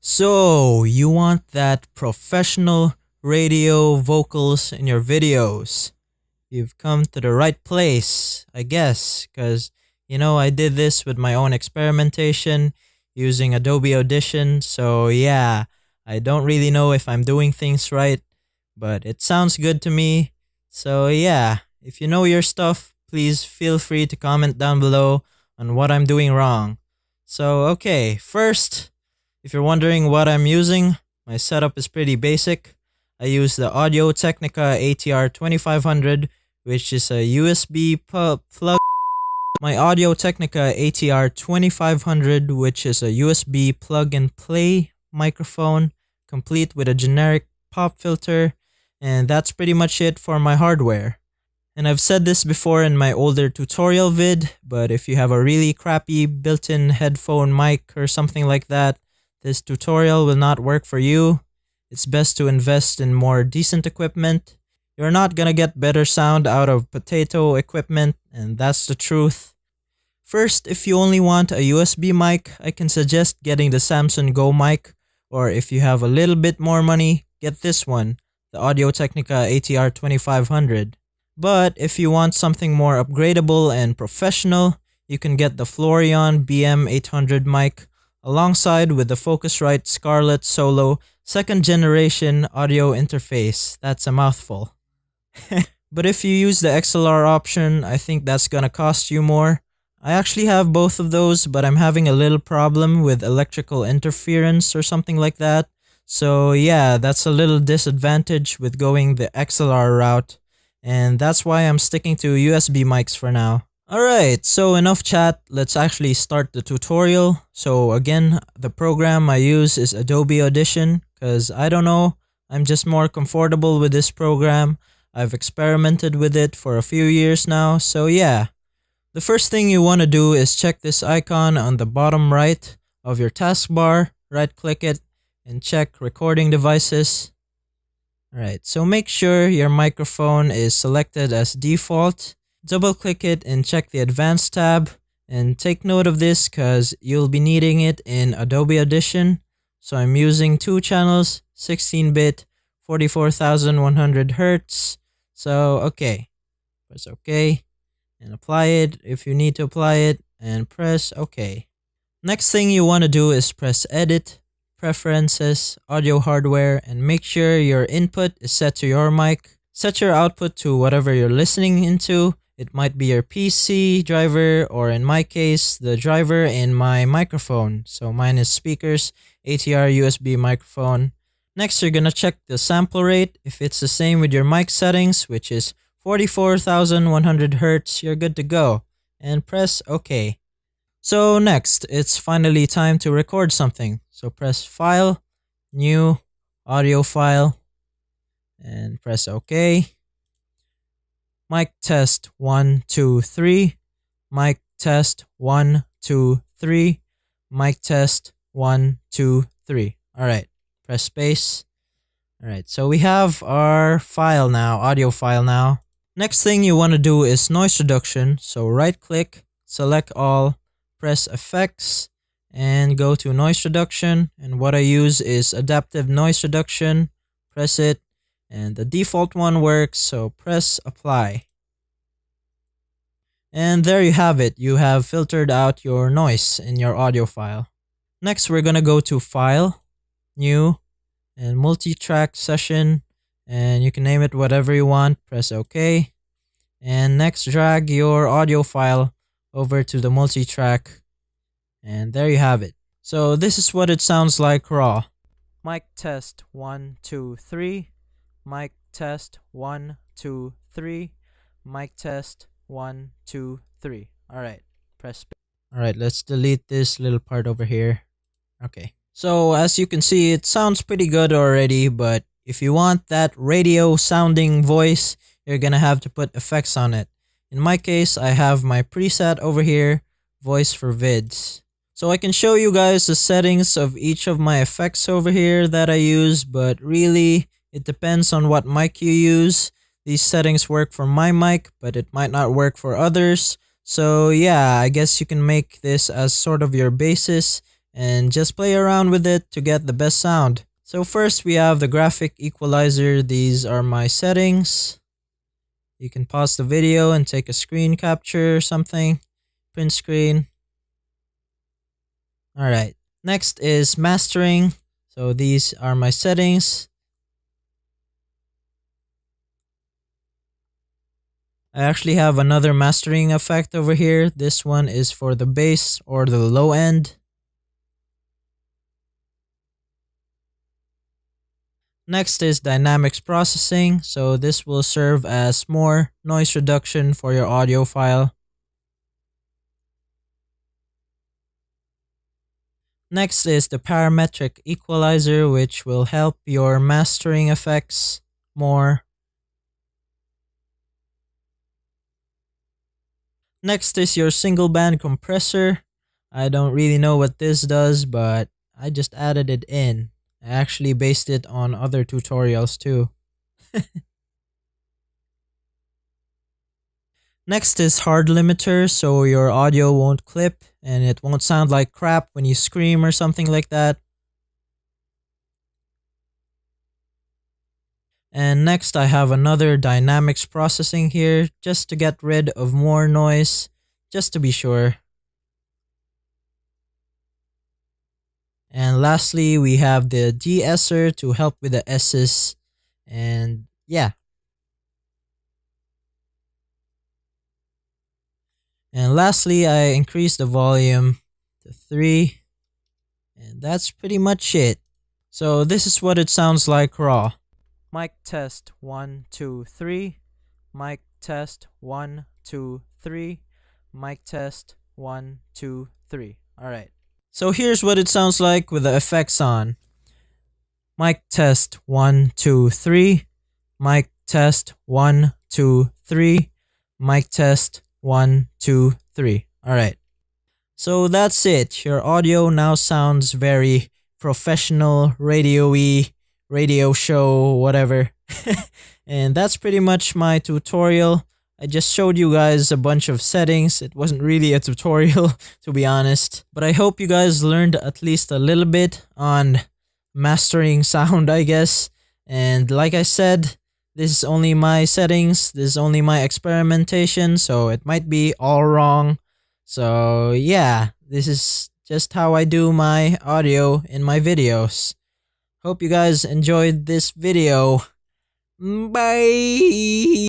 So, you want that professional radio vocals in your videos. You've come to the right place, I guess, because, I did this with my own experimentation using Adobe Audition, so yeah, I don't really know if I'm doing things right, but it sounds good to me. So yeah, if you know your stuff, please feel free to comment down below on what I'm doing wrong. So okay, first, if you're wondering what I'm using, my setup is pretty basic. I use the Audio Technica ATR 2500, which is a USB plug. My Audio Technica ATR 2500, which is a USB plug and play microphone, complete with a generic pop filter, and that's pretty much it for my hardware. And I've said this before in my older tutorial vid, but if you have a really crappy built-in headphone mic or something like that, this tutorial will not work for you. It's best to invest in more decent equipment. You're not gonna get better sound out of potato equipment, and that's the truth. First, if you only want a USB mic, I can suggest getting the Samsung Go mic, or if you have a little bit more money, get this one, the Audio Technica ATR 2500. But if you want something more upgradable and professional, you can get the Florion BM800 mic, alongside with the Focusrite Scarlett Solo 2nd generation audio interface. That's a mouthful. But if you use the XLR option, I think that's gonna cost you more. I actually have both of those, but I'm having a little problem with electrical interference or something like that. So yeah, that's a little disadvantage with going the XLR route, and that's why I'm sticking to USB mics for now. Alright, so enough chat, let's actually start the tutorial. So again, the program I use is Adobe Audition, cause I don't know, I'm just more comfortable with this program. I've experimented with it for a few years now, so yeah. The first thing you want to do is check this icon on the bottom right of your taskbar, right click it, and check recording devices. Alright, so make sure your microphone is selected as default. Double click it and check the advanced tab, and take note of this cause you'll be needing it in Adobe Audition. So I'm using 2 channels, 16-bit, 44,100 Hz. So okay, press OK and apply it if you need to apply it, and press OK. Next thing you want to do is press Edit, Preferences, Audio Hardware, and make sure your input is set to your mic. Set your output to whatever you're listening into. It might be your PC driver, or in my case, the driver in my microphone. So mine is speakers, ATR USB microphone. Next, you're gonna check the sample rate. If it's the same with your mic settings, which is 44,100 Hz, you're good to go. And press OK. So next, it's finally time to record something. So press File, New, Audio File, and press OK. Mic test 1, 2, 3. Mic test 1, 2, 3. Mic test 1, 2, 3. Alright, press space. Alright, so we have our file now, audio file now. Next thing you want to do is noise reduction. So right click, select all, press effects, and go to noise reduction. And what I use is adaptive noise reduction. Press it. And the default one works, so press apply. And there you have it. You have filtered out your noise in your audio file. Next, we're gonna go to File, New, and Multitrack Session. And you can name it whatever you want. Press OK. And next, drag your audio file over to the multitrack. And there you have it. So this is what it sounds like raw. Mic test 1, 2, 3. Mic test 1, 2, 3. Mic test 1, 2, 3. Alright, press space. Alright, let's delete this little part over here. Okay. So as you can see, it sounds pretty good already, but if you want that radio sounding voice, you're gonna have to put effects on it. In my case, I have my preset over here, voice for vids. So I can show you guys the settings of each of my effects over here that I use, but really, it depends on what mic you use. These settings work for my mic, but it might not work for others. So yeah, I guess you can make this as sort of your basis and just play around with it to get the best sound. So first we have the graphic equalizer. These are my settings. You can pause the video and take a screen capture or something. Print screen. Alright. Next is mastering. So these are my settings. I actually have another mastering effect over here. This one is for the bass or the low end. Next is dynamics processing. So this will serve as more noise reduction for your audio file. Next is the parametric equalizer, which will help your mastering effects more. Next is your single band compressor. I don't really know what this does, but I just added it in. I actually based it on other tutorials too. Next is hard limiter, so your audio won't clip and it won't sound like crap when you scream or something like that. And next I have another dynamics processing here just to get rid of more noise, just to be sure. And lastly, we have the de-esser to help with the S's. And yeah. And lastly, I increased the volume to 3. And that's pretty much it. So this is what it sounds like raw. Mic test 1, 2, 3. Mic test 1, 2, 3. Mic test 1, 2, 3. Alright. So here's what it sounds like with the effects on. Mic test 1, 2, 3. Mic test 1, 2, 3. Mic test 1, 2, 3. Alright. So that's it. Your audio now sounds very professional, radio-y, radio show, whatever. And that's pretty much my tutorial. I just showed you guys a bunch of settings. It wasn't really a tutorial, to be honest. But I hope you guys learned at least a little bit on mastering sound, I guess. And like I said, this is only my settings. This is only my experimentation, so it might be all wrong. So yeah, this is just how I do my audio in my videos. Hope you guys enjoyed this video. Bye!